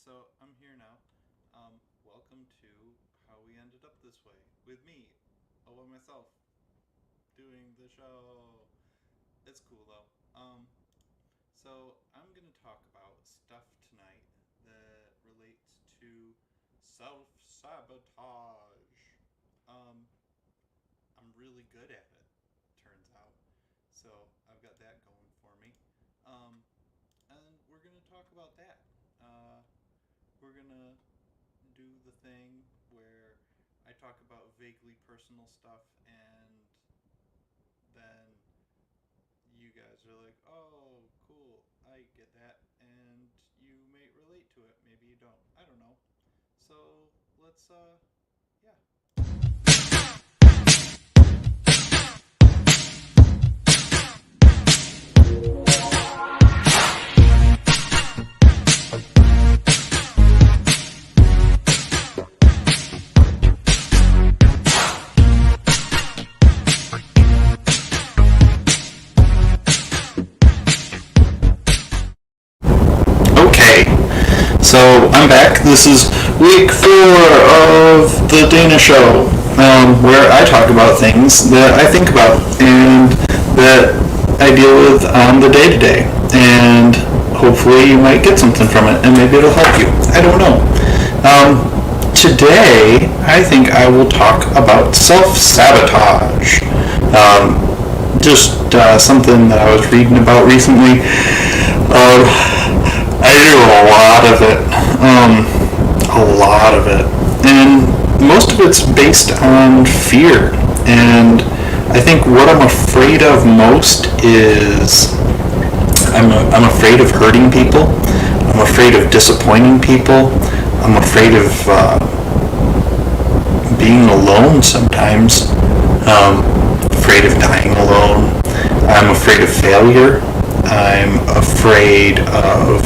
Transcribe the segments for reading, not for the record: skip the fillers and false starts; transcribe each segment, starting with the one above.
So I'm here now. Welcome to How We Ended Up This Way with me, all by myself, doing the show. It's cool though. So I'm gonna talk about stuff tonight that relates to self-sabotage. Um, I'm really good at it, turns out. So I've got that going for me. Um, and we're gonna talk about that. We're gonna do the thing where I talk about vaguely personal stuff and then you guys are like, oh, cool, I get that. And you may relate to it. Maybe you don't. I don't know. So let's, yeah. Okay, so I'm back. This is week 4 of the Dana Show, where I talk about things that I think about and that I deal with on the day to day. And hopefully, you might get something from it, and maybe it'll help you. I don't know. Today, I think I will talk about self sabotage. Just something that I was reading about recently. I do a lot of it. A lot of it. And most of it's based on fear. And I think what I'm afraid of most is I'm afraid of hurting people. I'm afraid of disappointing people. I'm afraid of being alone sometimes. Afraid of dying alone. I'm afraid of failure. I'm afraid of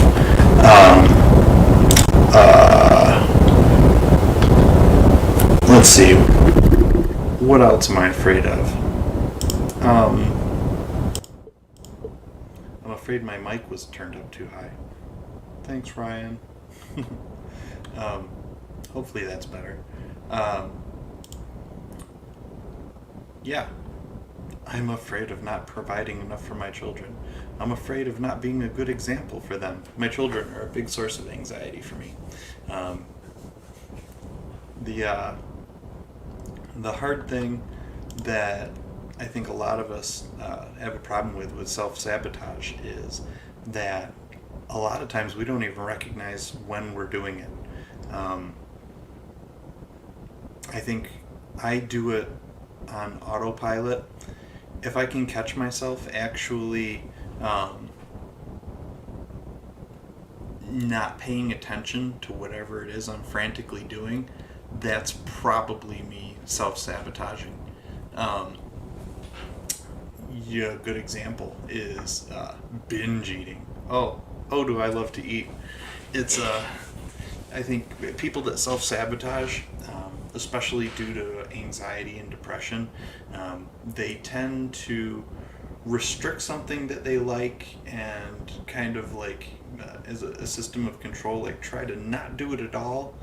let's see, what else am I afraid of? I'm afraid my mic was turned up too high. Thanks, Ryan. um, Hopefully that's better. Um, yeah, I'm afraid of not providing enough for my children. I'm afraid of not being a good example for them. My children are a big source of anxiety for me. Um, the the hard thing that I think a lot of us have a problem with self-sabotage is that a lot of times we don't even recognize when we're doing it. I think I do it on autopilot. If I can catch myself actually not paying attention to whatever it is I'm frantically doing, that's probably me self-sabotaging. Um, yeah, a good example is binge eating. Do I love to eat? It's I think people that self-sabotage, especially due to anxiety and depression, they tend to restrict something that they like and kind of like as a system of control, like try to not do it at all.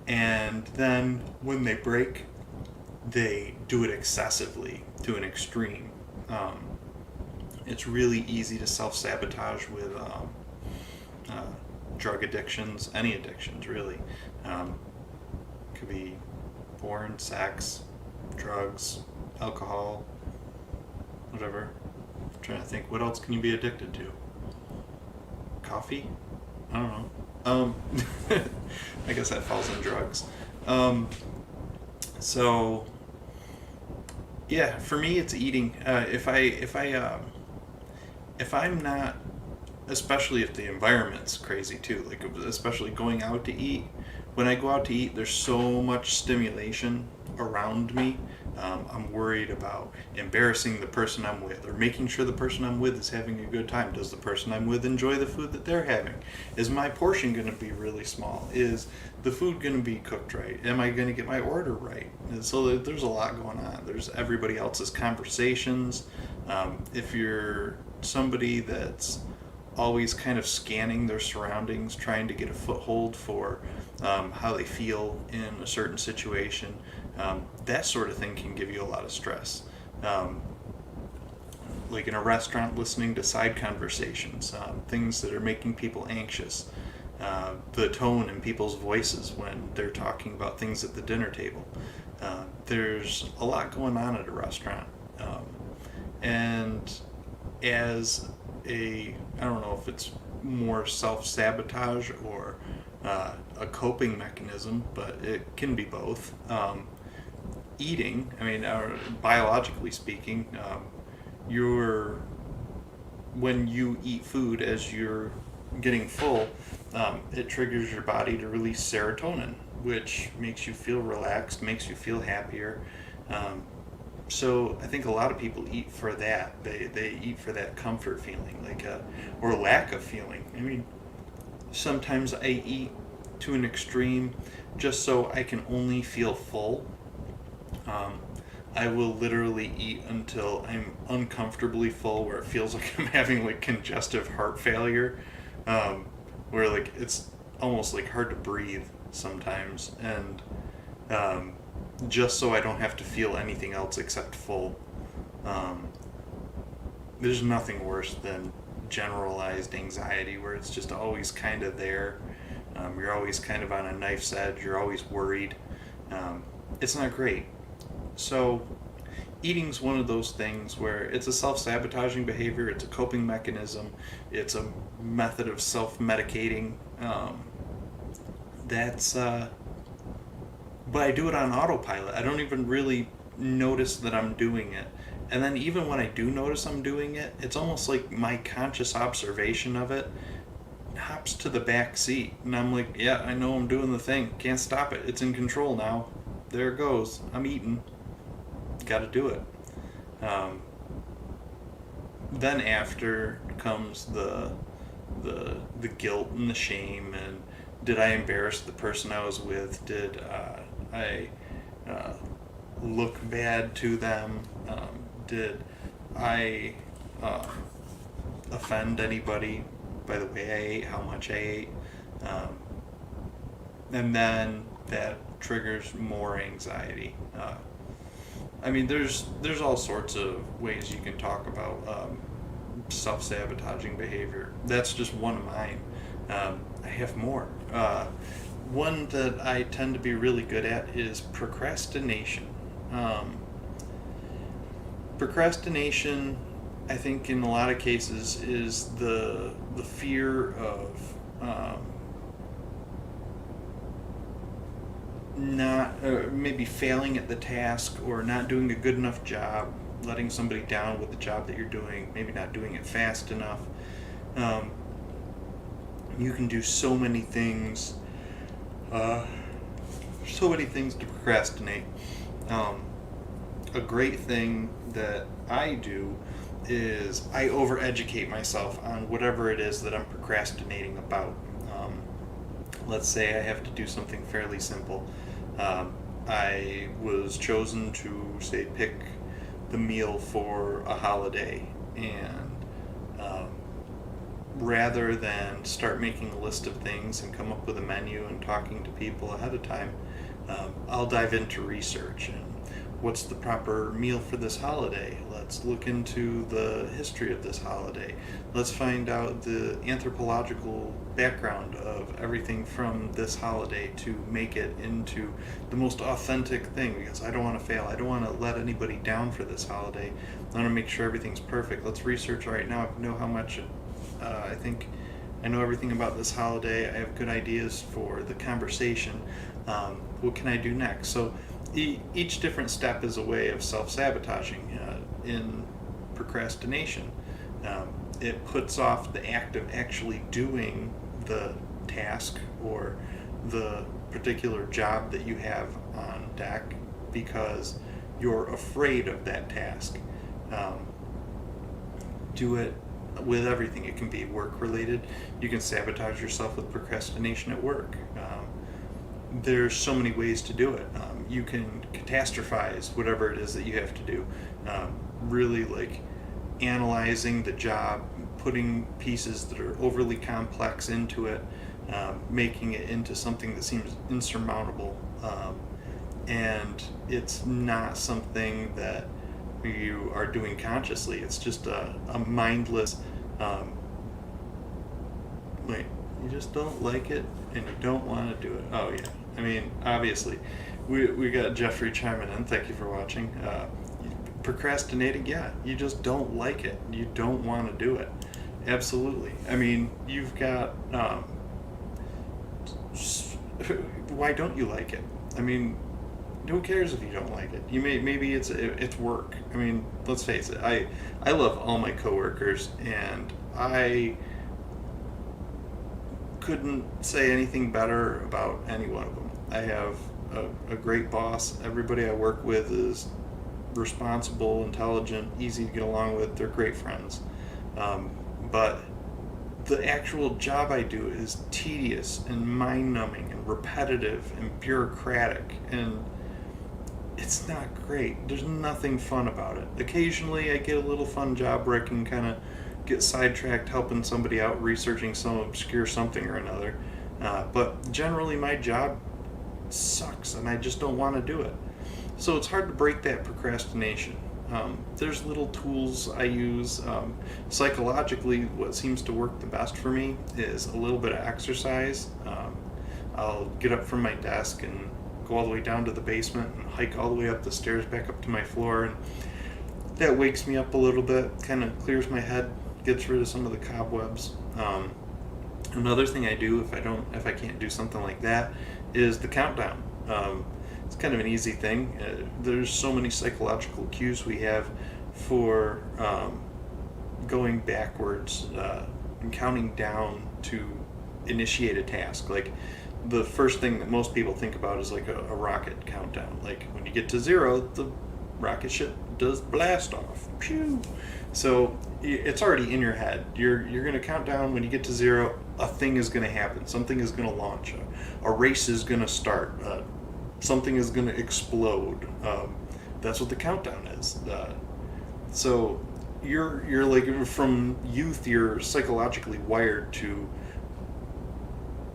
And then when they break, they do it excessively to an extreme. Um, it's really easy to self-sabotage with uh, drug addictions, any addictions really. Um, could be porn, sex, drugs, alcohol, whatever. I'm trying to think, what else can you be addicted to? Coffee? I don't know. I guess that falls in drugs. Um, so yeah, for me it's eating. If I'm not, especially if the environment's crazy too, like especially going out to eat. When I go out to eat, there's so much stimulation around me. I'm worried about embarrassing the person I'm with or making sure the person I'm with is having a good time. Does the person I'm with enjoy the food that they're having? Is my portion going to be really small? Is the food going to be cooked right? Am I going to get my order right? And so there's a lot going on. There's everybody else's conversations. If you're somebody that's always kind of scanning their surroundings, trying to get a foothold for how they feel in a certain situation. That sort of thing can give you a lot of stress. Like in a restaurant, listening to side conversations, things that are making people anxious, the tone in people's voices when they're talking about things at the dinner table. There's a lot going on at a restaurant. And as I don't know if it's more self-sabotage or a coping mechanism, but it can be both. Eating, I mean, biologically speaking, when you eat food as you're getting full, it triggers your body to release serotonin, which makes you feel relaxed, makes you feel happier. So I think a lot of people eat for that. They eat for that comfort feeling, or lack of feeling. I mean, sometimes I eat to an extreme just so I can only feel full. I will literally eat until I'm uncomfortably full, where it feels like I'm having like congestive heart failure, where like it's almost like hard to breathe sometimes, and just so I don't have to feel anything else except full. There's nothing worse than generalized anxiety, where it's just always kind of there. You're always kind of on a knife's edge. You're always worried. It's not great. So eating's one of those things where it's a self-sabotaging behavior, it's a coping mechanism, it's a method of self-medicating. But I do it on autopilot. I don't even really notice that I'm doing it. And then even when I do notice I'm doing it, it's almost like my conscious observation of it hops to the back seat. And I'm like, yeah, I know I'm doing the thing. Can't stop it. It's in control now. There it goes. I'm eating. Got to do it. Then after comes the guilt and the shame, and did I embarrass the person I was with? Did I look bad to them? Did I offend anybody by the way I ate, how much I ate? And then that triggers more anxiety. I mean, there's all sorts of ways you can talk about self-sabotaging behavior. That's just one of mine. I have more. One that I tend to be really good at is procrastination. Procrastination, I think, in a lot of cases, is the fear of not maybe failing at the task, or not doing a good enough job, letting somebody down with the job that you're doing, maybe not doing it fast enough. You can do so many things to procrastinate. A great thing that I do is I overeducate myself on whatever it is that I'm procrastinating about. Let's say I have to do something fairly simple. I was chosen to, say, pick the meal for a holiday, and rather than start making a list of things and come up with a menu and talking to people ahead of time, I'll dive into research and what's the proper meal for this holiday. Let's look into the history of this holiday. Let's find out the anthropological background of everything from this holiday to make it into the most authentic thing, because I don't want to fail. I don't want to let anybody down for this holiday. I want to make sure everything's perfect. Let's research right now. I know how much I think I know everything about this holiday. I have good ideas for the conversation. What can I do next? So each different step is a way of self-sabotaging. In procrastination, it puts off the act of actually doing the task or the particular job that you have on deck, because you're afraid of that task. Do it with everything. It can be work related. You can sabotage yourself with procrastination at work. There's so many ways to do it. You can catastrophize whatever it is that you have to do. Really like analyzing the job, putting pieces that are overly complex into it, making it into something that seems insurmountable. And it's not something that you are doing consciously. It's just a mindless, wait, you just don't like it and you don't want to do it. Oh, yeah. I mean, obviously. We got Jeffrey chiming in. Thank you for watching. Procrastinating, yeah, you just don't like it. You don't want to do it. Absolutely. I mean, you've got. Why don't you like it? I mean, who cares if you don't like it? Maybe it's work. I mean, let's face it. I love all my coworkers, and I couldn't say anything better about any one of them. I have a great boss. Everybody I work with is responsible, intelligent, easy to get along with. They're great friends. But the actual job I do is tedious and mind-numbing and repetitive and bureaucratic, and it's not great. There's nothing fun about it. Occasionally I get a little fun job where I can kind of get sidetracked helping somebody out researching some obscure something or another. But generally my job sucks and I just don't want to do it. So it's hard to break that procrastination. There's little tools I use. Psychologically, what seems to work the best for me is a little bit of exercise. I'll get up from my desk and go all the way down to the basement and hike all the way up the stairs back up to my floor, and that wakes me up a little bit, kind of clears my head, gets rid of some of the cobwebs. Another thing I do if I can't do something like that is the countdown. It's kind of an easy thing. There's so many psychological cues we have for going backwards and counting down to initiate a task. Like the first thing that most people think about is like a rocket countdown. Like when you get to 0, the rocket ship does blast off. Pew! So it's already in your head. You're going to count down. When you get to 0, a thing is going to happen. Something is going to launch. A race is going to start. Something is going to explode. That's what the countdown is. So you're like, from youth, you're psychologically wired to,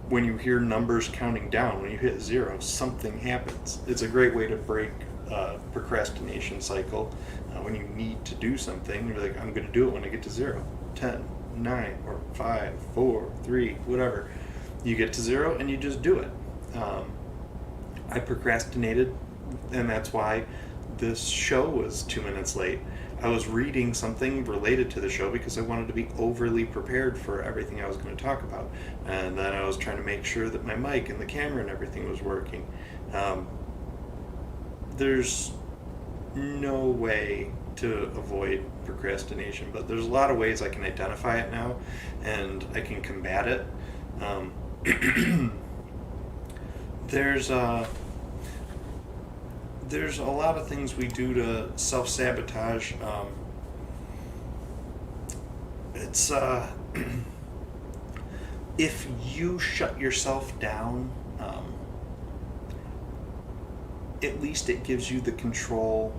when you hear numbers counting down, when you hit 0, something happens. It's a great way to break procrastination cycle. When you need to do something, you're like, I'm going to do it when I get to 0, 10, 9, or 5, 4, 3, whatever. You get to 0 and you just do it. I procrastinated, and that's why this show was 2 minutes late. I was reading something related to the show because I wanted to be overly prepared for everything I was going to talk about. And then I was trying to make sure that my mic and the camera and everything was working. There's no way to avoid procrastination, but there's a lot of ways I can identify it now, and I can combat it. There's a lot of things we do to self-sabotage. It's if you shut yourself down, at least it gives you the control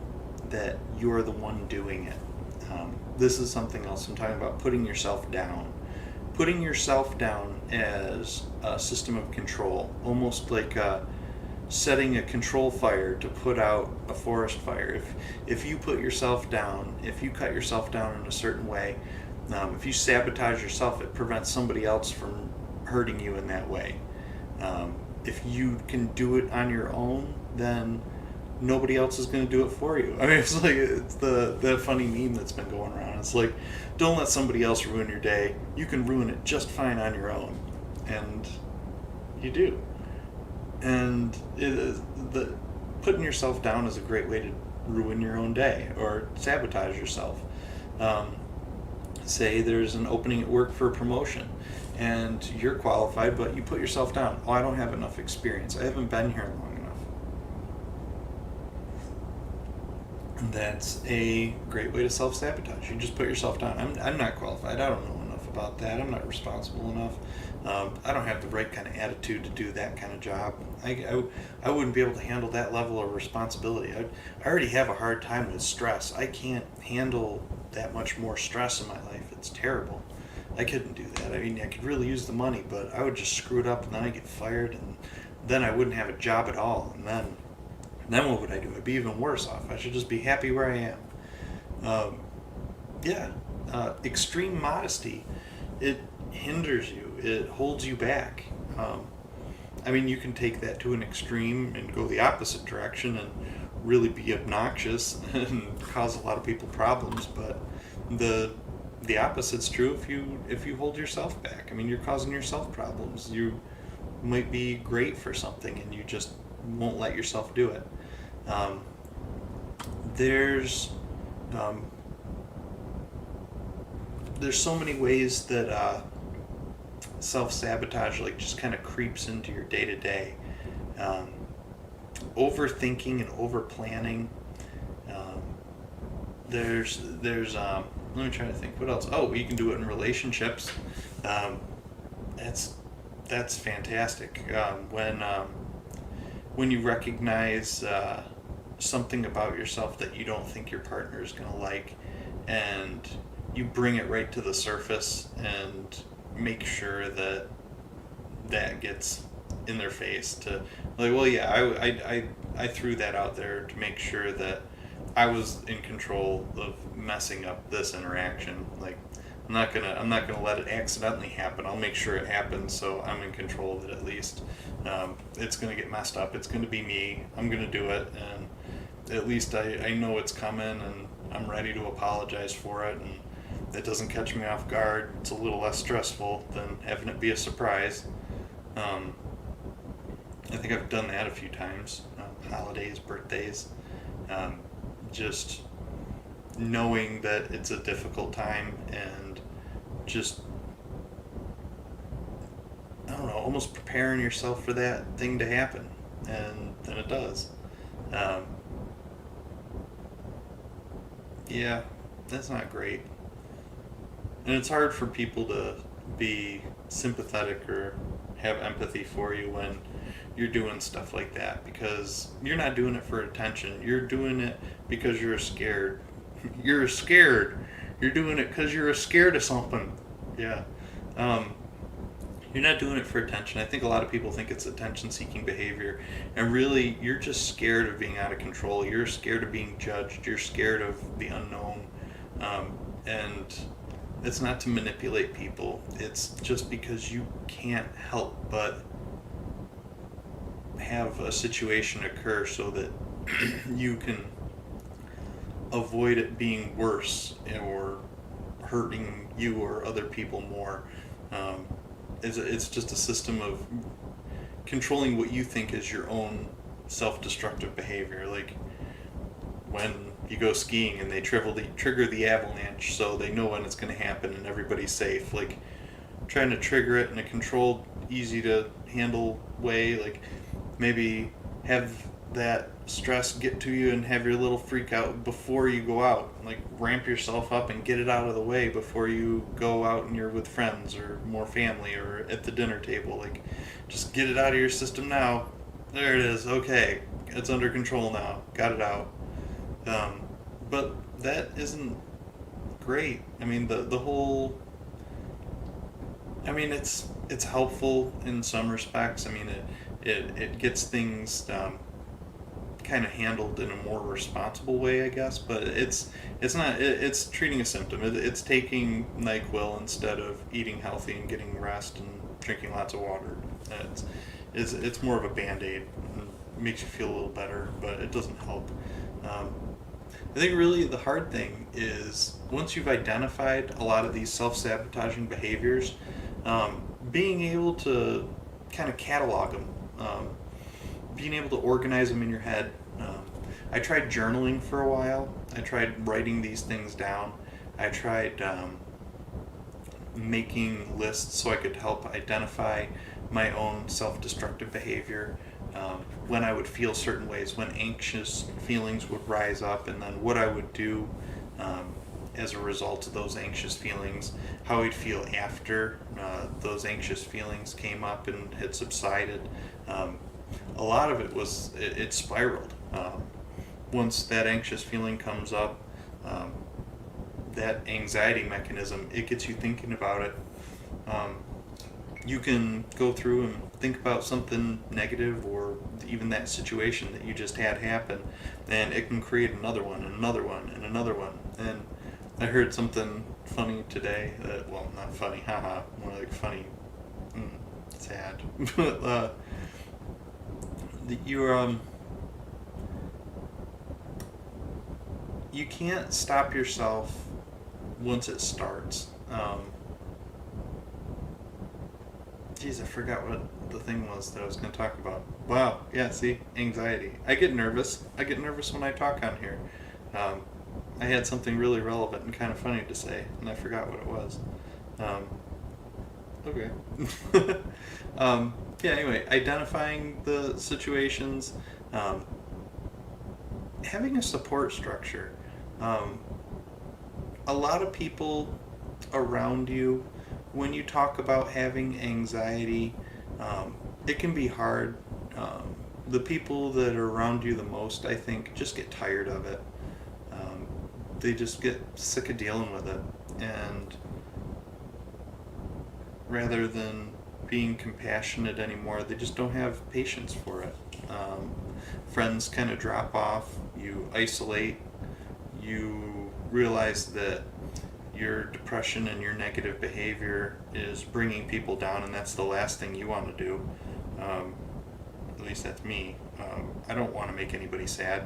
that you're the one doing it. This is something else I'm talking about, putting yourself down. Putting yourself down as a system of control, almost like setting a control fire to put out a forest fire. If you put yourself down, if you cut yourself down in a certain way, if you sabotage yourself, it prevents somebody else from hurting you in that way. If you can do it on your own, then nobody else is going to do it for you. I mean, it's like, it's the funny meme that's been going around. It's like, don't let somebody else ruin your day. You can ruin it just fine on your own. And you do. And putting yourself down is a great way to ruin your own day or sabotage yourself. Say there's an opening at work for a promotion and you're qualified, but you put yourself down. Oh, I don't have enough experience. I haven't been here long enough. And that's a great way to self-sabotage. You just put yourself down. I'm not qualified. I don't know enough about that. I'm not responsible enough. I don't have the right kind of attitude to do that kind of job. I wouldn't be able to handle that level of responsibility. I already have a hard time with stress. I can't handle that much more stress in my life. It's terrible. I couldn't do that. I mean, I could really use the money, but I would just screw it up, and then I get fired, and then I wouldn't have a job at all, and then what would I do? I'd be even worse off. I should just be happy where I am. Um, yeah, extreme modesty, it hinders you. It holds you back. I mean, you can take that to an extreme and go the opposite direction and really be obnoxious and cause a lot of people problems. But the opposite's true if you hold yourself back. I mean, you're causing yourself problems. You might be great for something and you just won't let yourself do it. Um, there's um, there's so many ways that self-sabotage like just kind of creeps into your day-to-day. Um, Overthinking and over planning. Um, there's let me try to think what else. Oh, you can do it in relationships. Um, that's that's fantastic. When you recognize something about yourself that you don't think your partner is going to like, and you bring it right to the surface and make sure that that gets in their face to like, well, yeah, I threw that out there to make sure that I was in control of messing up this interaction. Like, I'm not gonna let it accidentally happen. I'll make sure it happens, so I'm in control of it at least. It's gonna get messed up. It's gonna be me. I'm gonna do it, and at least I know it's coming, and I'm ready to apologize for it, and it doesn't catch me off guard. It's a little less stressful than having it be a surprise. Um, I think I've done that a few times. Holidays, birthdays, um, just knowing that it's a difficult time and just, I don't know, almost preparing yourself for that thing to happen, and then it does. Um, yeah, that's not great. And it's hard for people to be sympathetic or have empathy for you when you're doing stuff like that, because you're not doing it for attention. You're doing it because you're scared. You're scared. You're doing it because you're scared of something. Yeah. Um, you're not doing it for attention. I think a lot of people think it's attention seeking behavior. And really, you're just scared of being out of control. You're scared of being judged. You're scared of the unknown. And it's not to manipulate people. It's just because you can't help but have a situation occur so that you can avoid it being worse or hurting you or other people more. Um, it's just a system of controlling what you think is your own self-destructive behavior. Like when you go skiing and they trigger the avalanche so they know when it's going to happen and everybody's safe. Like trying to trigger it in a controlled, easy to handle way. Like maybe have that stress get to you and have your little freak out before you go out. Like ramp yourself up and get it out of the way before you go out and you're with friends or more family or at the dinner table. Like just get it out of your system now. There it is. Okay, it's under control now. Got it out. But that isn't great. I mean, the whole. I mean, it's helpful in some respects. I mean, it gets things kind of handled in a more responsible way, I guess. But it's not. It's treating a symptom. It's taking NyQuil instead of eating healthy and getting rest and drinking lots of water. It's more of a Band-Aid. It makes you feel a little better, but it doesn't help. I think really the hard thing is once you've identified a lot of these self-sabotaging behaviors, being able to kind of catalog them, being able to organize them in your head. I tried journaling for a while. I tried writing these things down. I tried making lists so I could help identify my own self-destructive behavior. When I would feel certain ways, when anxious feelings would rise up, and then what I would do as a result of those anxious feelings, how I'd feel after those anxious feelings came up and had subsided. A lot of it was, it spiraled. Once that anxious feeling comes up, that anxiety mechanism. It gets you thinking about it. You can go through and think about something negative, or even that situation that you just had happen, and it can create another one and another one and another one. And I heard something funny today that, well, not funny, haha, more like funny, sad. But you can't stop yourself once it starts. Geez, I forgot what the thing was that I was going to talk about. Wow, yeah, see, anxiety. I get nervous. I get nervous when I talk on here. I had something really relevant and kind of funny to say, and I forgot what it was. Okay. Yeah, anyway, identifying the situations, having a support structure. A lot of people around you, when you talk about having anxiety, it can be hard. The people that are around you the most, I think, just get tired of it. They just get sick of dealing with it. And rather than being compassionate anymore, they just don't have patience for it. Friends kind of drop off, you isolate, you realize that your depression and your negative behavior is bringing people down, and that's the last thing you want to do. At least that's me. I don't want to make anybody sad.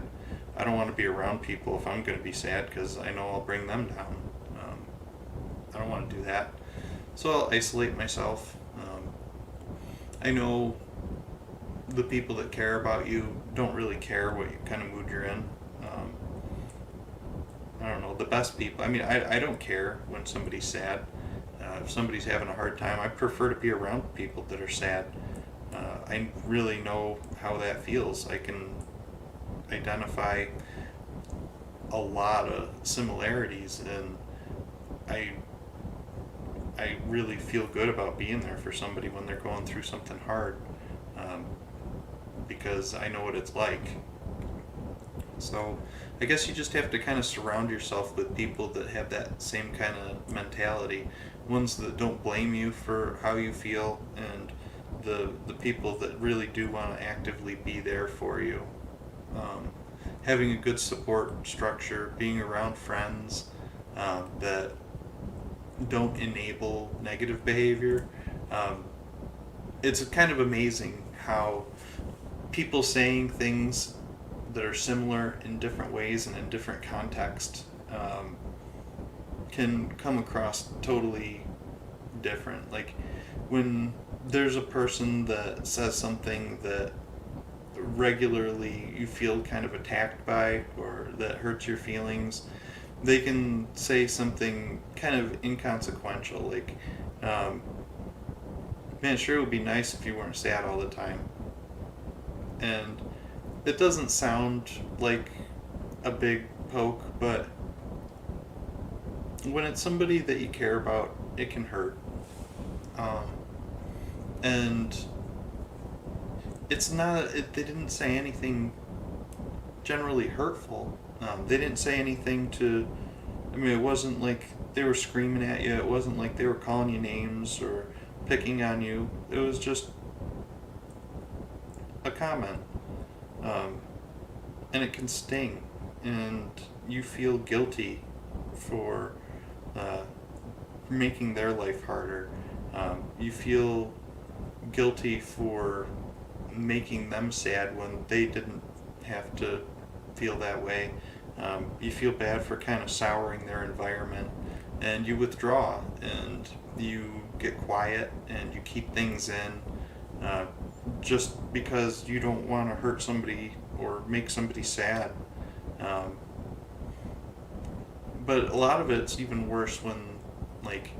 I don't want to be around people if I'm going to be sad, because I know I'll bring them down. I don't want to do that. So I'll isolate myself. I know the people that care about you don't really care what kind of mood you're in. I don't know, the best people. I mean, I don't care when somebody's sad. If somebody's having a hard time, I prefer to be around people that are sad. I really know how that feels. I can identify a lot of similarities, and I really feel good about being there for somebody when they're going through something hard, because I know what it's like. So I guess you just have to kind of surround yourself with people that have that same kind of mentality, ones that don't blame you for how you feel, and the people that really do want to actively be there for you. Having a good support structure, being around friends that don't enable negative behavior. It's kind of amazing how people saying things that are similar in different ways and in different contexts can come across totally different. Like when there's a person that says something that regularly you feel kind of attacked by, or that hurts your feelings, they can say something kind of inconsequential, like, man, sure, it would be nice if you weren't sad all the time. And it doesn't sound like a big poke, but when it's somebody that you care about, it can hurt. And it's not, they didn't say anything generally hurtful. They didn't say anything to, I mean, it wasn't like they were screaming at you. It wasn't like they were calling you names or picking on you. It was just a comment. And it can sting. And you feel guilty for making their life harder. You feel guilty for making them sad when they didn't have to feel that way. You feel bad for kind of souring their environment, and you withdraw and you get quiet and you keep things in, just because you don't want to hurt somebody or make somebody sad. But a lot of it's even worse when, like,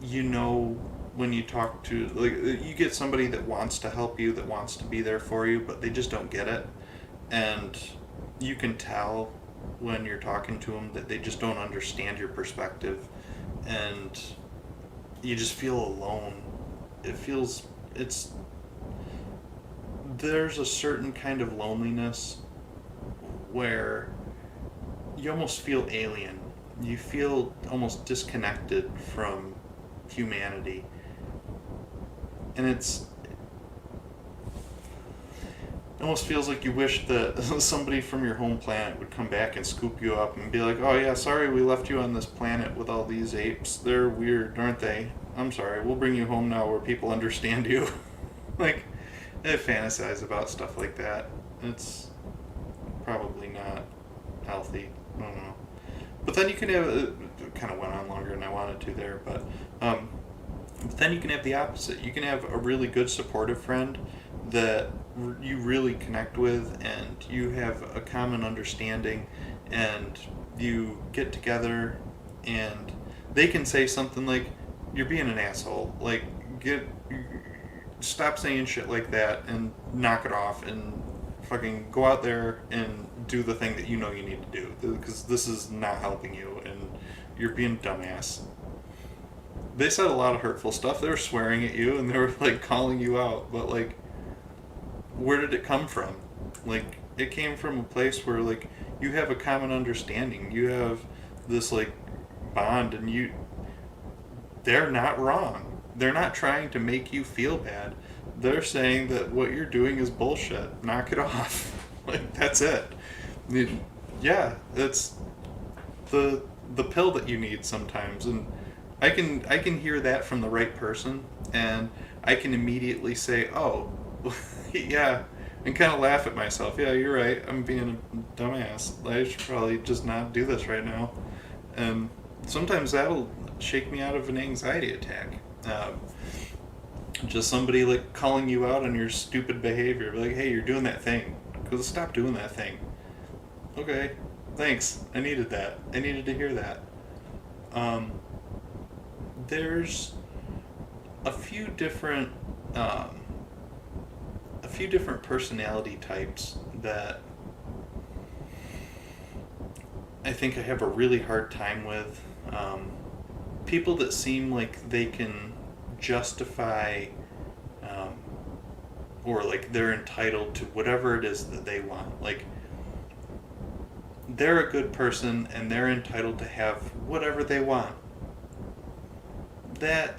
when you talk to, like, you get somebody that wants to help you, that wants to be there for you, but they just don't get it. And you can tell when you're talking to them that they just don't understand your perspective, and you just feel alone. There's a certain kind of loneliness where you almost feel alien. you feel almost disconnected from humanity. And it almost feels like you wish that somebody from your home planet would come back and scoop you up and be like, oh yeah, sorry we left you on this planet with all these apes. They're weird, aren't they? I'm sorry, we'll bring you home now where people understand you. Like, I fantasize about stuff like that. It's probably not healthy. I don't know. But then you can have, it kind of went on longer than I wanted to there, but then you can have the opposite. You can have a really good supportive friend that you really connect with, and you have a common understanding, and you get together, and they can say something like, you're being an asshole. Like, stop saying shit like that and knock it off and fucking go out there and do the thing that you know you need to do, because this is not helping you and you're being a dumbass. They said a lot of hurtful stuff. They were swearing at you and they were like calling you out, but like, where did it come from? Like, it came from a place where like you have a common understanding. You have this like bond, and they're not wrong. They're not trying to make you feel bad. They're saying that what you're doing is bullshit. Knock it off. Like, that's it. Yeah, that's the pill that you need sometimes. And I can hear that from the right person, and I can immediately say, oh, yeah, and kind of laugh at myself. Yeah, you're right. I'm being a dumbass. I should probably just not do this right now. And sometimes that'll shake me out of an anxiety attack. Just somebody like calling you out on your stupid behavior. Like, hey, you're doing that thing. Go stop doing that thing. Okay, thanks. I needed that. I needed to hear that. There's a few different personality types that I think I have a really hard time with. People that seem like they can justify or like they're entitled to whatever it is that they want. Like, they're a good person and they're entitled to have whatever they want. That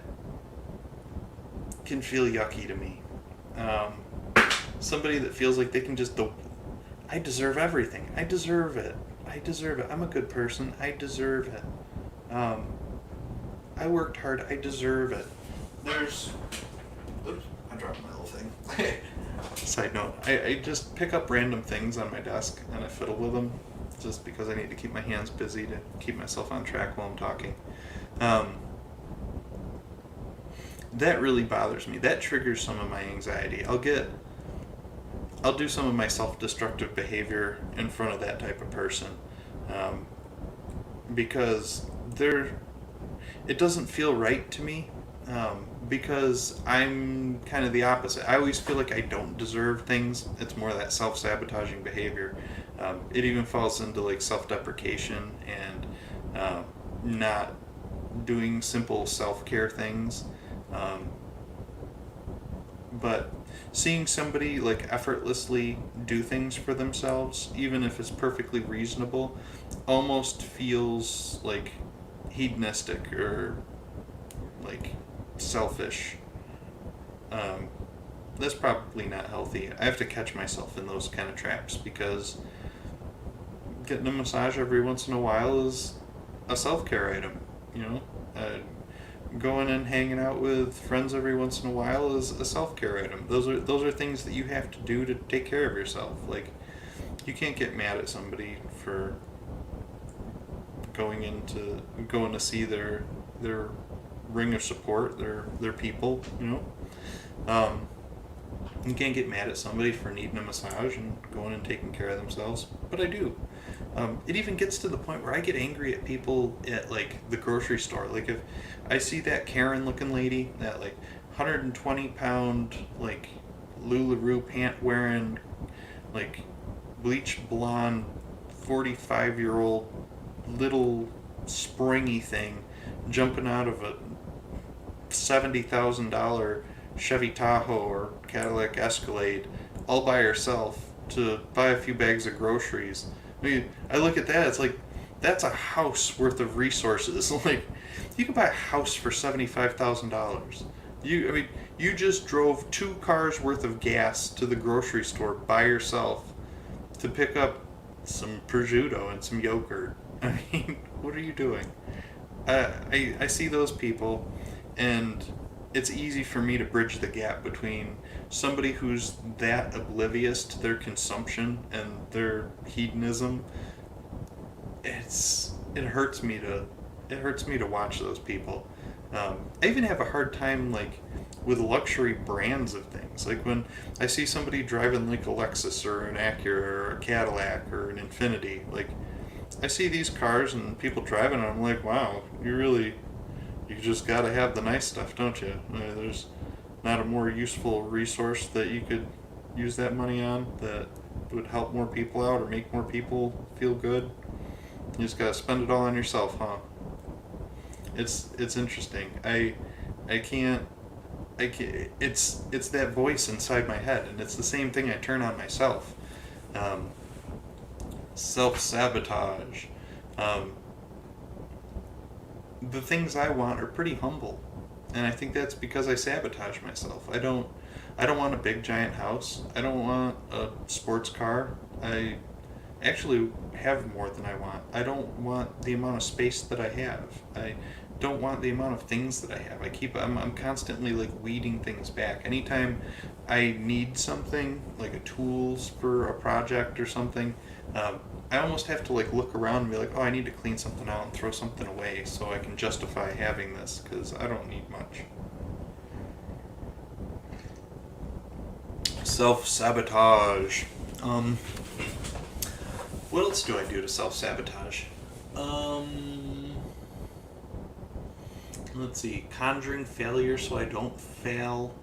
can feel yucky to me. Somebody that feels like they can just, I deserve everything. I deserve it. I deserve it. I'm a good person. I deserve it. I worked hard. I deserve it. Oops, I dropped my little thing. Side note, I just pick up random things on my desk and I fiddle with them just because I need to keep my hands busy to keep myself on track while I'm talking. That really bothers me. That triggers some of my anxiety. I'll do some of my self-destructive behavior in front of that type of person, because it doesn't feel right to me, because I'm kind of the opposite. I always feel like I don't deserve things. It's more that self-sabotaging behavior. It even falls into like self-deprecation and not doing simple self-care things. But seeing somebody like effortlessly do things for themselves, even if it's perfectly reasonable, almost feels like hedonistic or like selfish. That's probably not healthy. I have to catch myself in those kind of traps, because getting a massage every once in a while is a self-care item, you know? Going and hanging out with friends every once in a while is a self-care item. Those are things that you have to do to take care of yourself. Like, you can't get mad at somebody for going to see their ring of support, their people, you know. You can't get mad at somebody for needing a massage and going and taking care of themselves, but I do. It even gets to the point where I get angry at people at like the grocery store. Like, if I see that Karen looking lady, that like 120-pound like LuLaRoe pant wearing, like bleach blonde 45-year-old little springy thing jumping out of a $70,000 Chevy Tahoe or Cadillac Escalade all by herself to buy a few bags of groceries. I mean, I look at that, it's like, That's a house worth of resources. Like, you can buy a house for $75,000. I mean, you just drove 2 cars worth of gas to the grocery store by yourself to pick up some prosciutto and some yogurt. I mean, what are you doing? I see those people, and it's easy for me to bridge the gap between somebody who's that oblivious to their consumption and their hedonism. It hurts me to watch those people. I even have a hard time like with luxury brands of things. Like when I see somebody driving like a Lexus or an Acura or a Cadillac or an Infiniti, like I see these cars and people driving them, I'm like, wow, you just gotta have the nice stuff, don't you? There's not a more useful resource that you could use that money on that would help more people out or make more people feel good. You just gotta spend it all on yourself, huh? It's interesting. It's that voice inside my head, and it's the same thing I turn on myself. Um, Self-sabotage. Um, the things I want are pretty humble, and I think that's because I sabotage myself. I don't want a big giant house. I don't want a sports car. I actually have more than I want. I don't want the amount of space that I have. I don't want the amount of things that I have. I'm constantly like weeding things back. Anytime I need something, like a tools for a project or something, I almost have to like look around and be like, oh, I need to clean something out and throw something away so I can justify having this because I don't need much. Self-sabotage. What else do I do to self-sabotage? Let's see. Conjuring failure so I don't fail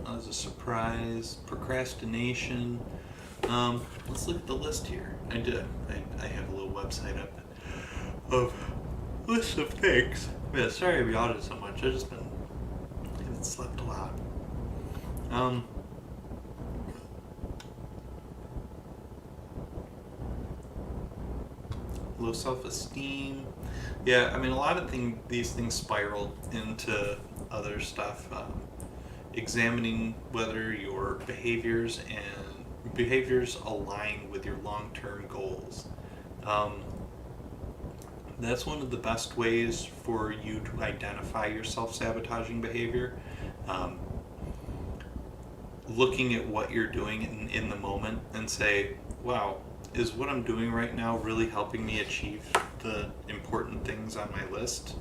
as a surprise. Procrastination. Let's look at the list here. I have a little website up of list of things. Yeah, sorry I yawed so much. I haven't slept a lot. Low self-esteem. Yeah, I mean, a lot of these things spiral into other stuff. Examining whether your behaviors align with your long-term goals. That's one of the best ways for you to identify your self-sabotaging behavior. Looking at what you're doing in the moment and say, wow, is what I'm doing right now really helping me achieve the important things on my list?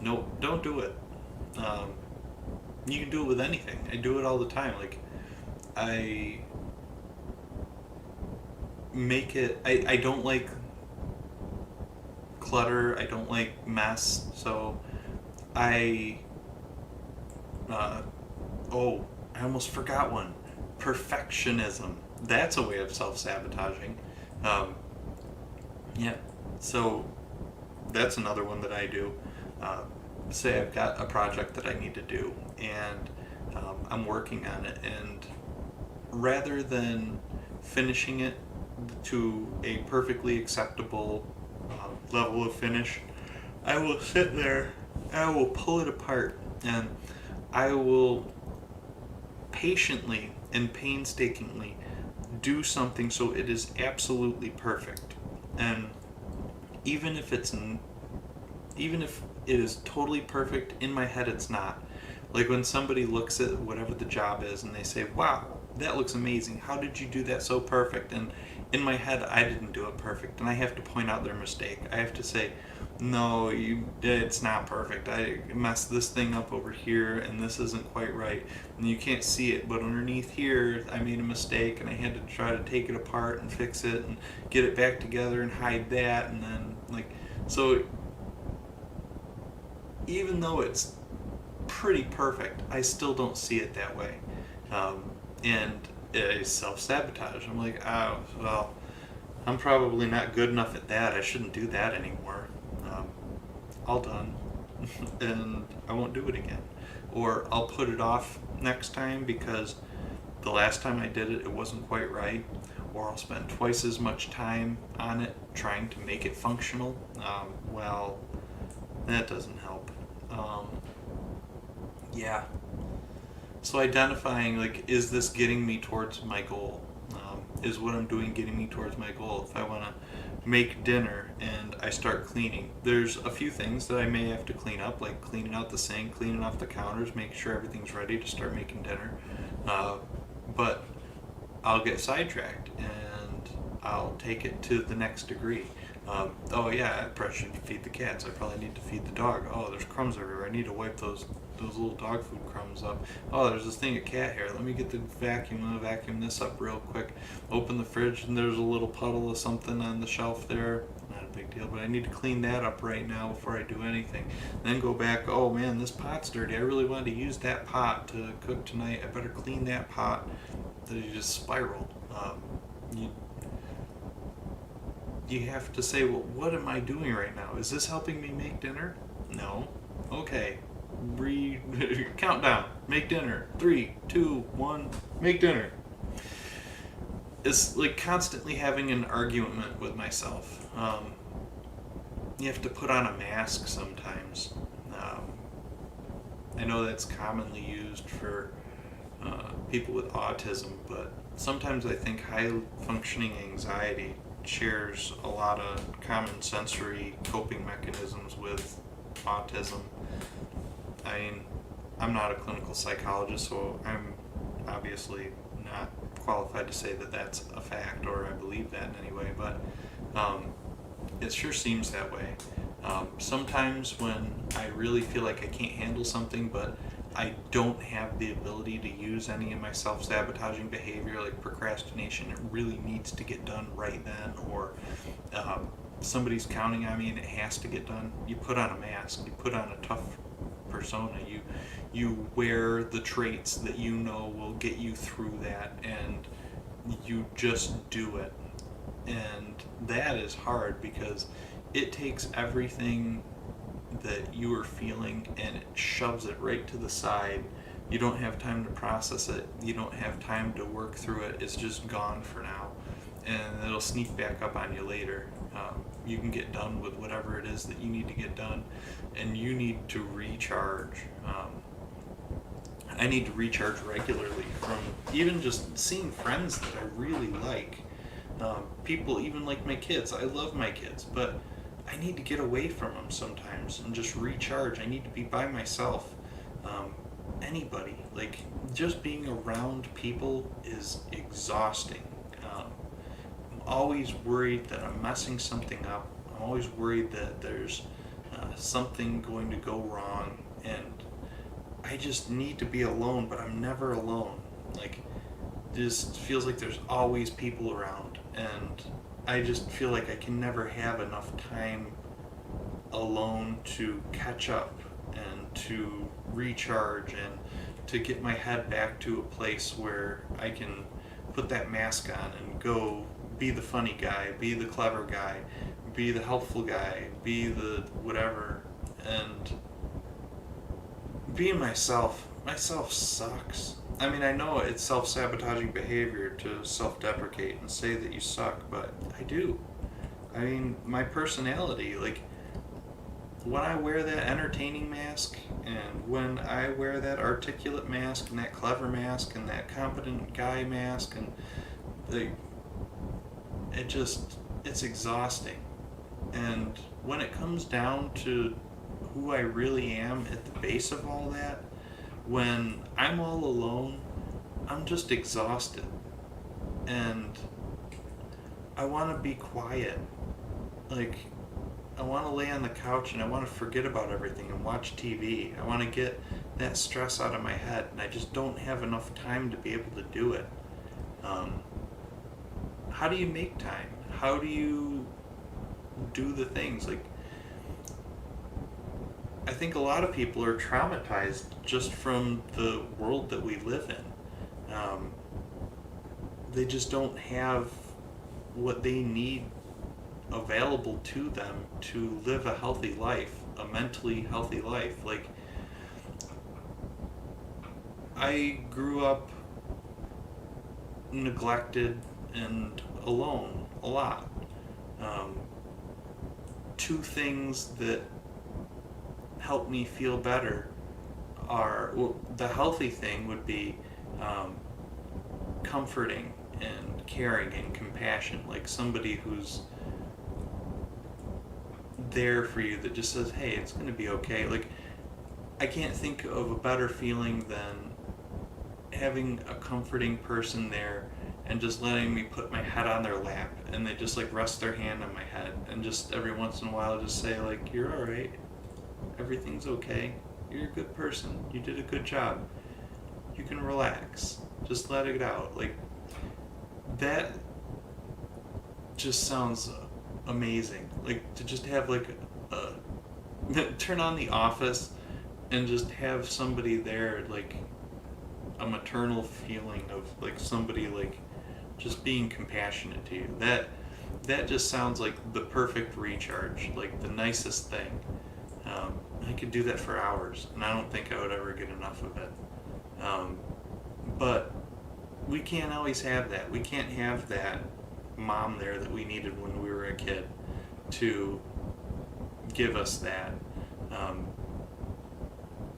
No, don't do it. You can do it with anything. I do it all the time. Like, I don't like clutter. I don't like mess. So I almost forgot one. Perfectionism. That's a way of self-sabotaging. Yeah. So that's another one that I do. Say I've got a project that I need to do, and I'm working on it, and rather than finishing it to a perfectly acceptable level of finish, I will sit there and I will pull it apart, and I will patiently and painstakingly do something so it is absolutely perfect. And even if it is totally perfect, in my head it's not. Like when somebody looks at whatever the job is and they say, wow, that looks amazing, how did you do that so perfect? And in my head, I didn't do it perfect, and I have to point out their mistake. I have to say, no, it's not perfect. I messed this thing up over here, and this isn't quite right, and you can't see it, but underneath here, I made a mistake, and I had to try to take it apart and fix it and get it back together and hide that, and then, so even though it's pretty perfect, I still don't see it that way. And it's self-sabotage. I'm like, oh, well, I'm probably not good enough at that. I shouldn't do that anymore. All done. And I won't do it again. Or I'll put it off next time because the last time I did it, it wasn't quite right. or I'll spend twice as much time on it trying to make it functional. Well, that doesn't help. Yeah. So identifying, like, is this getting me towards my goal? Is what I'm doing getting me towards my goal? If I want to make dinner and I start cleaning, there's a few things that I may have to clean up, like cleaning out the sink, cleaning off the counters, making sure everything's ready to start making dinner. But I'll get sidetracked and I'll take it to the next degree. Oh yeah, I probably should feed the cats. I probably need to feed the dog. Oh, there's crumbs everywhere. I need to wipe those little dog food crumbs up. Oh, there's this thing of cat hair. Let me get the vacuum. I'm gonna vacuum this up real quick. Open the fridge and there's a little puddle of something on the shelf there. Not a big deal, but I need to clean that up right now before I do anything. Then go back. Oh man, this pot's dirty. I really wanted to use that pot to cook tonight. I better clean that pot. Then you just spiral. You have to say, well, what am I doing right now? Is this helping me make dinner? No. Okay. Countdown. Make dinner. 3, 2, 1. Make dinner. It's like constantly having an argument with myself. You have to put on a mask sometimes. I know that's commonly used for people with autism, but sometimes I think high functioning anxiety shares a lot of common sensory coping mechanisms with autism. I mean, I'm not a clinical psychologist, so I'm obviously not qualified to say that that's a fact or I believe that in any way, but it sure seems that way. Sometimes when I really feel like I can't handle something, but I don't have the ability to use any of my self-sabotaging behavior, like procrastination, it really needs to get done right then, or somebody's counting on me and it has to get done, you put on a mask, you put on a tough persona, you wear the traits that you know will get you through that, and you just do it. And that is hard because it takes everything that you are feeling and it shoves it right to the side. You don't have time to process it. You don't have time to work through it. It's just gone for now. And it'll sneak back up on you later. You can get done with whatever it is that you need to get done. And you need to recharge. I need to recharge regularly from even just seeing friends that I really like. People even like my kids. I love my kids, but I need to get away from them sometimes and just recharge. I need to be by myself. Anybody, like just being around people is exhausting. I'm always worried that I'm messing something up. I'm always worried that there's something going to go wrong, and I just need to be alone, but I'm never alone. Like, just feels like there's always people around, and I just feel like I can never have enough time alone to catch up and to recharge and to get my head back to a place where I can put that mask on and go be the funny guy, be the clever guy, be the helpful guy, be the whatever. And being myself sucks. I mean, I know it's self-sabotaging behavior to self-deprecate and say that you suck, but I do. I mean, my personality, like, when I wear that entertaining mask and when I wear that articulate mask and that clever mask and that competent guy mask, and it's exhausting. And when it comes down to who I really am at the base of all that, when I'm all alone, I'm just exhausted. And I want to be quiet. Like, I want to lay on the couch and I want to forget about everything and watch TV. I want to get that stress out of my head, and I just don't have enough time to be able to do it. How do you make time? How do you do the things? Like, I think a lot of people are traumatized just from the world that we live in. They just don't have what they need available to them to live a healthy life, a mentally healthy life. Like, I grew up neglected and alone a lot. Um, Two things that help me feel better are, well, the healthy thing would be um, comforting and caring and compassion, like somebody who's there for you that just says, hey, it's going to be okay. Like, I can't think of a better feeling than having a comforting person there and just letting me put my head on their lap, and they just like rest their hand on my head and just every once in a while just say like, you're all right, everything's okay, you're a good person, you did a good job, you can relax, just let it out. Like, that just sounds amazing. Like, to just have like turn on The Office and just have somebody there, like a maternal feeling of like somebody like just being compassionate to you. That just sounds like the perfect recharge, like the nicest thing. I could do that for hours, and I don't think I would ever get enough of it. But we can't always have that. We can't have that mom there that we needed when we were a kid to give us that. Um,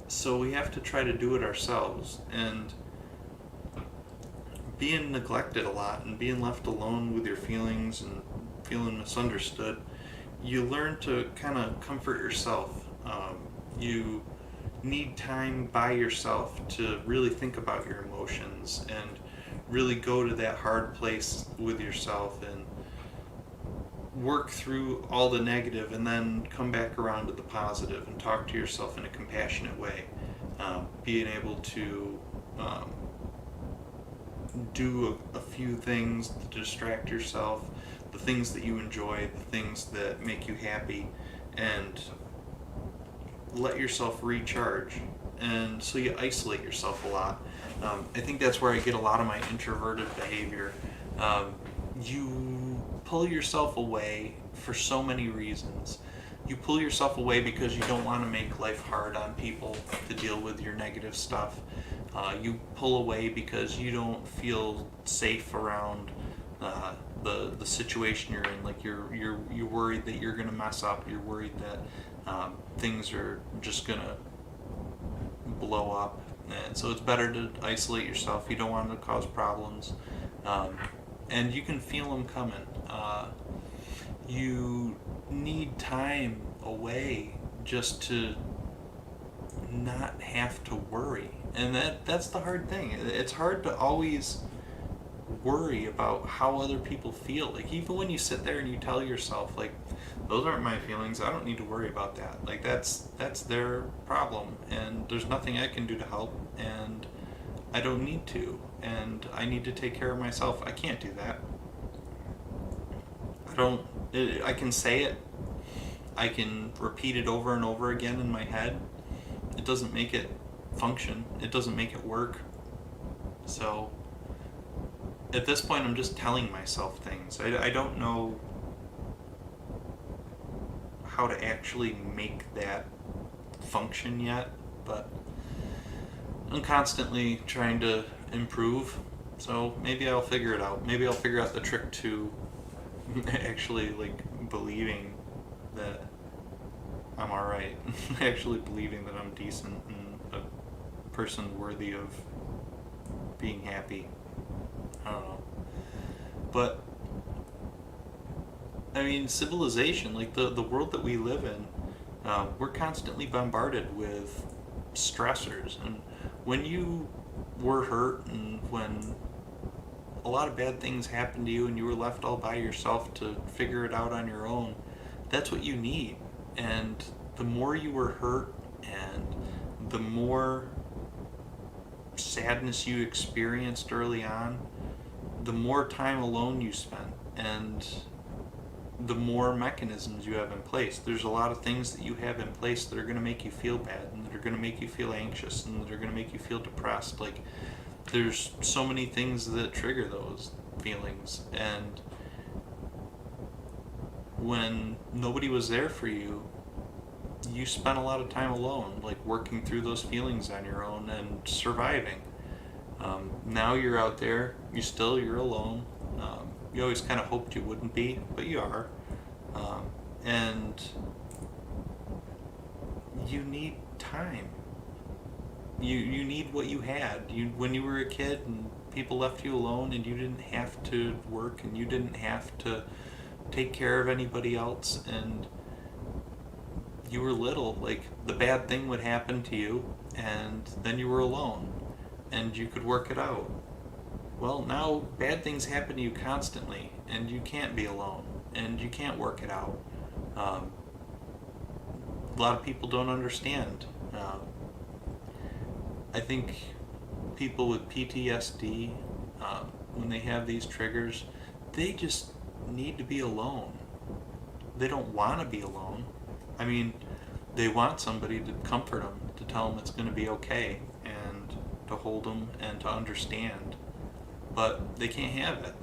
so we have to try to do it ourselves. And being neglected a lot and being left alone with your feelings and feeling misunderstood, you learn to kind of comfort yourself. You need time by yourself to really think about your emotions and really go to that hard place with yourself and work through all the negative and then come back around to the positive and talk to yourself in a compassionate way. Being able to do a few things to distract yourself, the things that you enjoy, the things that make you happy, and let yourself recharge. And so you isolate yourself a lot. I think that's where I get a lot of my introverted behavior. You pull yourself away for so many reasons. You pull yourself away because you don't want to make life hard on people to deal with your negative stuff. You pull away because you don't feel safe around the situation you're in. Like you're worried that you're gonna mess up. You're worried that things are just gonna blow up, and so it's better to isolate yourself. You don't want to cause problems, and you can feel them coming. You need time away just to not have to worry, and that's the hard thing. It's hard to always worry about how other people feel. Like, even when you sit there and you tell yourself like, those aren't my feelings, I don't need to worry about that. Like, that's their problem, and there's nothing I can do to help, and I don't need to, and I need to take care of myself. I can't do that. I can say it, I can repeat it over and over again in my head. It doesn't make it function, it doesn't make it work. So at this point, I'm just telling myself things. I don't know how to actually make that function yet, but I'm constantly trying to improve. So maybe I'll figure it out. Maybe I'll figure out the trick to actually like believing that I'm alright. Actually believing that I'm decent and a person worthy of being happy. I don't know. But I mean, civilization, like the world that we live in, we're constantly bombarded with stressors. And when you were hurt and when a lot of bad things happened to you and you were left all by yourself to figure it out on your own, that's what you need. And the more you were hurt and the more sadness you experienced early on, the more time alone you spent, and the more mechanisms you have in place. There's a lot of things that you have in place that are going to make you feel bad, and that are going to make you feel anxious, and that are going to make you feel depressed. Like, there's so many things that trigger those feelings, and when nobody was there for you, you spent a lot of time alone, like working through those feelings on your own and surviving. Now you're out there, you're alone, You always kind of hoped you wouldn't be, but you are. And you need time. You need what you had. When you were a kid and people left you alone and you didn't have to work and you didn't have to take care of anybody else, and you were little, like the bad thing would happen to you and then you were alone and you could work it out. Well, now bad things happen to you constantly and you can't be alone and you can't work it out. Um, a lot of people don't understand. I think people with PTSD, when they have these triggers, they just need to be alone. They don't want to be alone. I mean, they want somebody to comfort them, to tell them it's going to be okay, and to hold them and to understand. But they can't have it.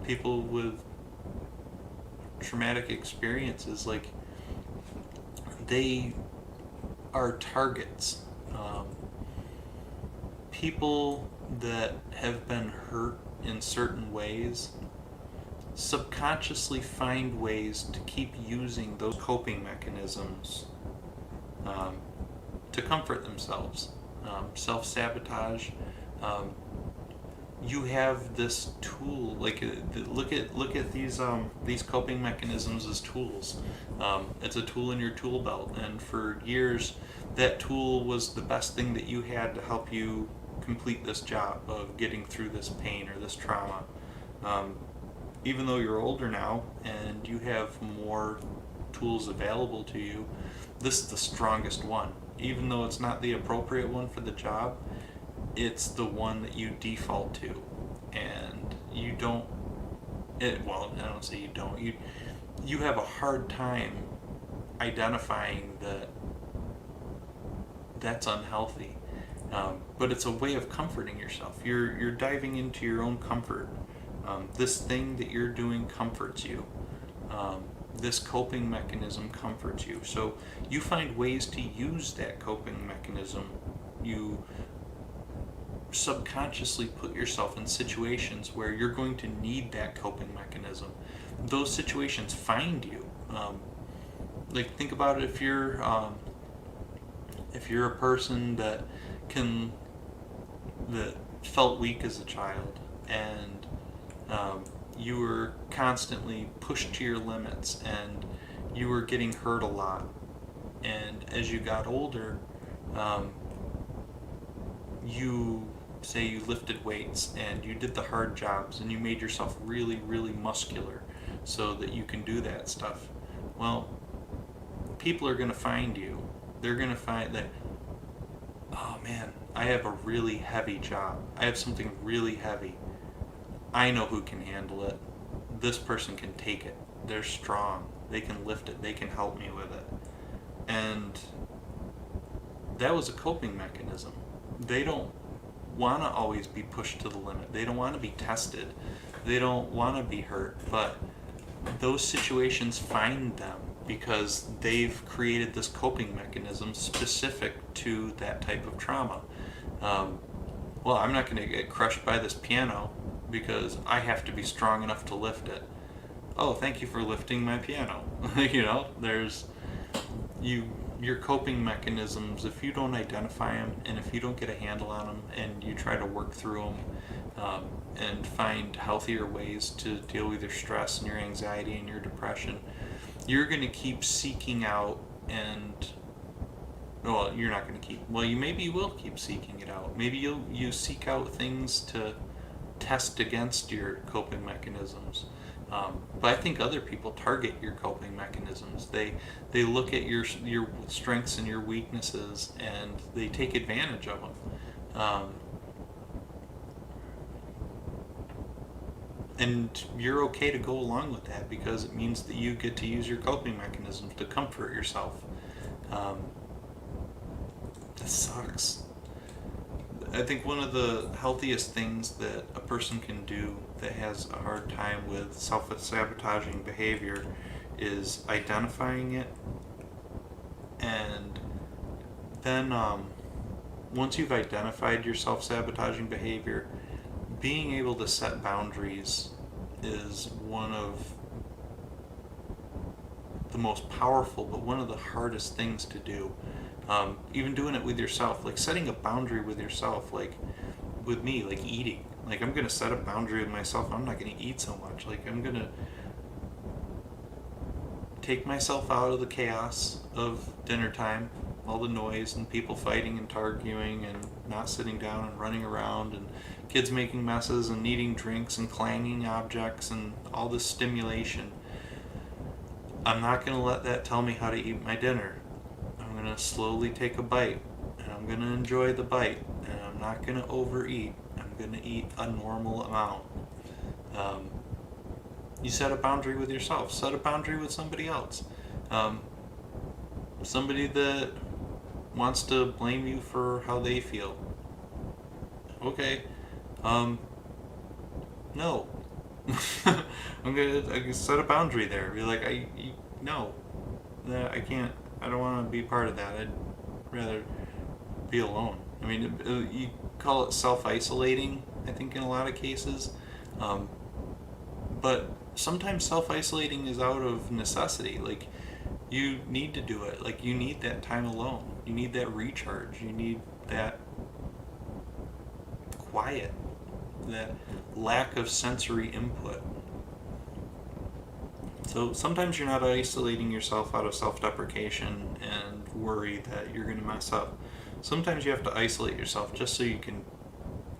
People with traumatic experiences, like, they are targets. People that have been hurt in certain ways subconsciously find ways to keep using those coping mechanisms um, to comfort themselves. Self-sabotage. You have this tool, like look at these coping mechanisms as tools. It's a tool in your tool belt, and for years that tool was the best thing that you had to help you complete this job of getting through this pain or this trauma. Even though you're older now and you have more tools available to you, this is the strongest one. Even though it's not the appropriate one for the job, it's the one that you default to. And you don't, well, I don't say you don't, you have a hard time identifying that that's unhealthy. But it's a way of comforting yourself. You're diving into your own comfort. This thing that you're doing comforts you. This coping mechanism comforts you. So you find ways to use that coping mechanism. You subconsciously put yourself in situations where you're going to need that coping mechanism. Those situations find you. Like, think about it, if you're a person that felt weak as a child, and you were constantly pushed to your limits, and you were getting hurt a lot, and as you got older, you lifted weights and you did the hard jobs and you made yourself really, really muscular so that you can do that stuff. Well, people are going to find you. They're going to find that, oh man, I have a really heavy job. I have something really heavy. I know who can handle it. This person can take it. They're strong. They can lift it. They can help me with it. And that was a coping mechanism. They don't want to always be pushed to the limit. They don't want to be tested. They don't want to be hurt. But those situations find them because they've created this coping mechanism specific to that type of trauma. Well, I'm not going to get crushed by this piano because I have to be strong enough to lift it. Oh, thank you for lifting my piano. There's your coping mechanisms, if you don't identify them and if you don't get a handle on them and you try to work through them and find healthier ways to deal with your stress and your anxiety and your depression, you're going to keep seeking out you're not going to keep, maybe you will keep seeking it out. Maybe you seek out things to test against your coping mechanisms. But I think other people target your coping mechanisms. They look at your strengths and your weaknesses and they take advantage of them. And you're okay to go along with that because it means that you get to use your coping mechanisms to comfort yourself. That sucks. I think one of the healthiest things that a person can do that has a hard time with self-sabotaging behavior is identifying it, and then once you've identified your self-sabotaging behavior, being able to set boundaries is one of the most powerful, but one of the hardest things to do. Even doing it with yourself, like setting a boundary with yourself, like with me, like eating. Like, I'm gonna set a boundary with myself. I'm not gonna eat so much. Like, I'm gonna take myself out of the chaos of dinner time, all the noise and people fighting and arguing and not sitting down and running around and kids making messes and needing drinks and clanging objects and all this stimulation. I'm not going to let that tell me how to eat my dinner. I'm going to slowly take a bite, and I'm going to enjoy the bite, and I'm not going to overeat. I'm going to eat a normal amount. You set a boundary with yourself. Set a boundary with somebody else. Somebody that wants to blame you for how they feel. Okay. No. I'm gonna set a boundary there. Be like, no, I can't. I don't want to be part of that. I'd rather be alone. I mean, you call it self-isolating, I think, in a lot of cases, but sometimes self-isolating is out of necessity. Like, you need to do it. Like, you need that time alone. You need that recharge. You need that quiet, that lack of sensory input. So sometimes you're not isolating yourself out of self-deprecation and worry that you're going to mess up. Sometimes you have to isolate yourself just so you can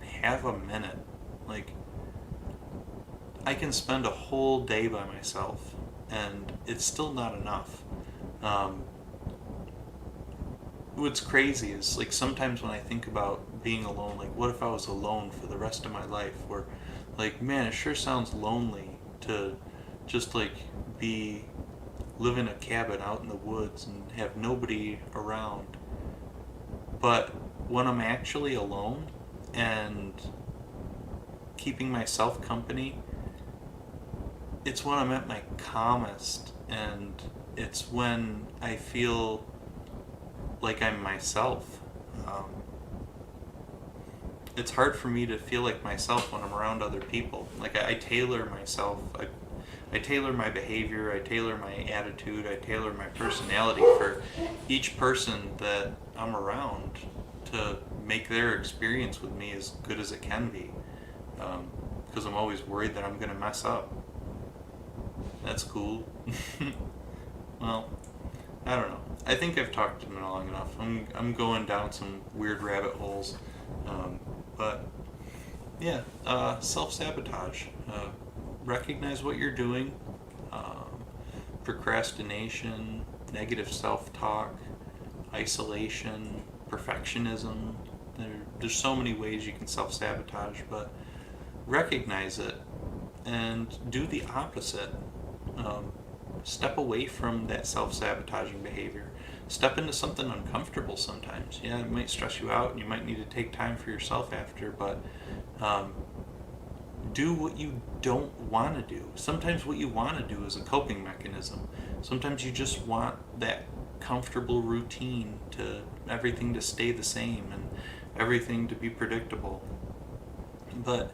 have a minute. Like, I can spend a whole day by myself and it's still not enough. What's crazy is, like, sometimes when I think about being alone, like, what if I was alone for the rest of my life? Or, like, man, it sure sounds lonely to just, like, live in a cabin out in the woods and have nobody around. But when I'm actually alone and keeping myself company, it's when I'm at my calmest, and it's when I feel like I'm myself. It's hard for me to feel like myself when I'm around other people. Like, I tailor myself. I tailor my behavior. I tailor my attitude. I tailor my personality for each person that I'm around to make their experience with me as good as it can be. Because I'm always worried that I'm going to mess up. That's cool. Well, I don't know. I think I've talked long enough. I'm going down some weird rabbit holes. But yeah, self-sabotage. Recognize what you're doing. Procrastination, negative self-talk, isolation, perfectionism. There's so many ways you can self-sabotage, but recognize it and do the opposite. Step away from that self-sabotaging behavior. Step into something uncomfortable sometimes. Yeah, it might stress you out and you might need to take time for yourself after, but do what you don't want to do. Sometimes what you want to do is a coping mechanism. Sometimes you just want that comfortable routine, to everything to stay the same and everything to be predictable. But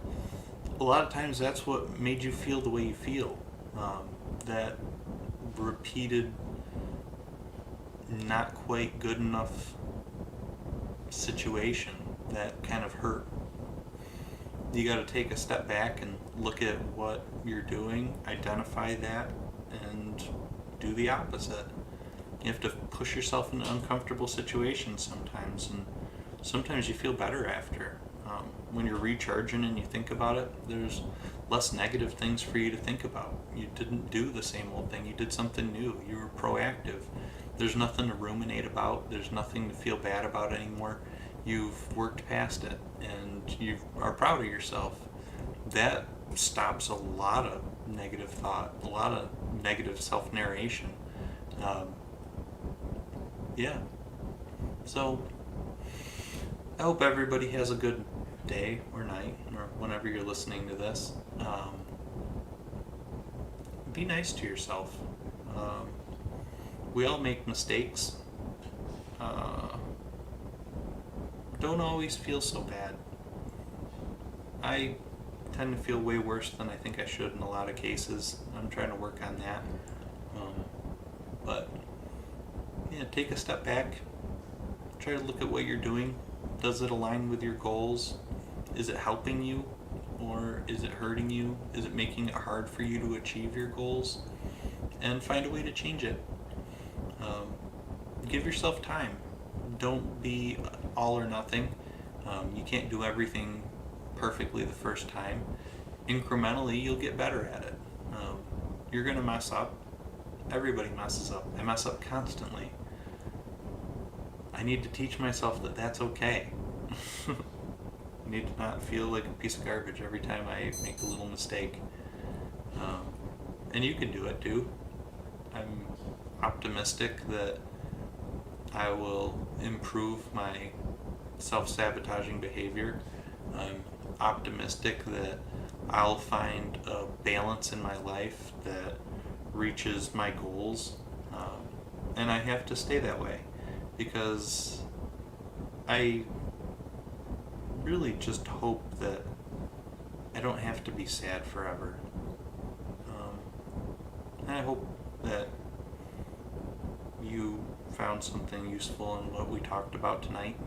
a lot of times that's what made you feel the way you feel. That repeated, not quite good enough situation that kind of hurt. You got to take a step back and look at what you're doing, identify that, and do the opposite. You have to push yourself into uncomfortable situations sometimes, and sometimes you feel better after. When you're recharging and you think about it, there's less negative things for you to think about. You didn't do the same old thing. You did something new. You were proactive. There's nothing to ruminate about. There's nothing to feel bad about anymore. You've worked past it, and you are proud of yourself. That stops a lot of negative thought, a lot of negative self-narration. Yeah. So, I hope everybody has a good day or night, or whenever you're listening to this. Be nice to yourself. We all make mistakes. Don't always feel so bad. I tend to feel way worse than I think I should in a lot of cases. I'm trying to work on that. But yeah, take a step back. Try to look at what you're doing. Does it align with your goals? Is it helping you? Or is it hurting you? Is it making it hard for you to achieve your goals? And find a way to change it. Give yourself time. Don't be all or nothing. You can't do everything perfectly the first time. Incrementally, you'll get better at it. You're going to mess up. Everybody messes up. I mess up constantly. I need to teach myself that that's okay. I need to not feel like a piece of garbage every time I make a little mistake. And you can do it too. I'm optimistic that I will improve my self-sabotaging behavior. I'm optimistic that I'll find a balance in my life that reaches my goals. And I have to stay that way because I really just hope that I don't have to be sad forever. And I hope that you found something useful in what we talked about tonight.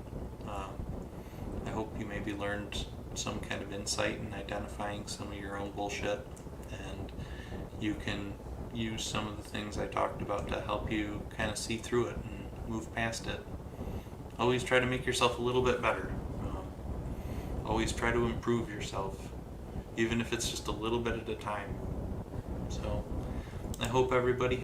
I hope you maybe learned some kind of insight in identifying some of your own bullshit, and you can use some of the things I talked about to help you kind of see through it and move past it. Always try to make yourself a little bit better. Always try to improve yourself, even if it's just a little bit at a time. So I hope everybody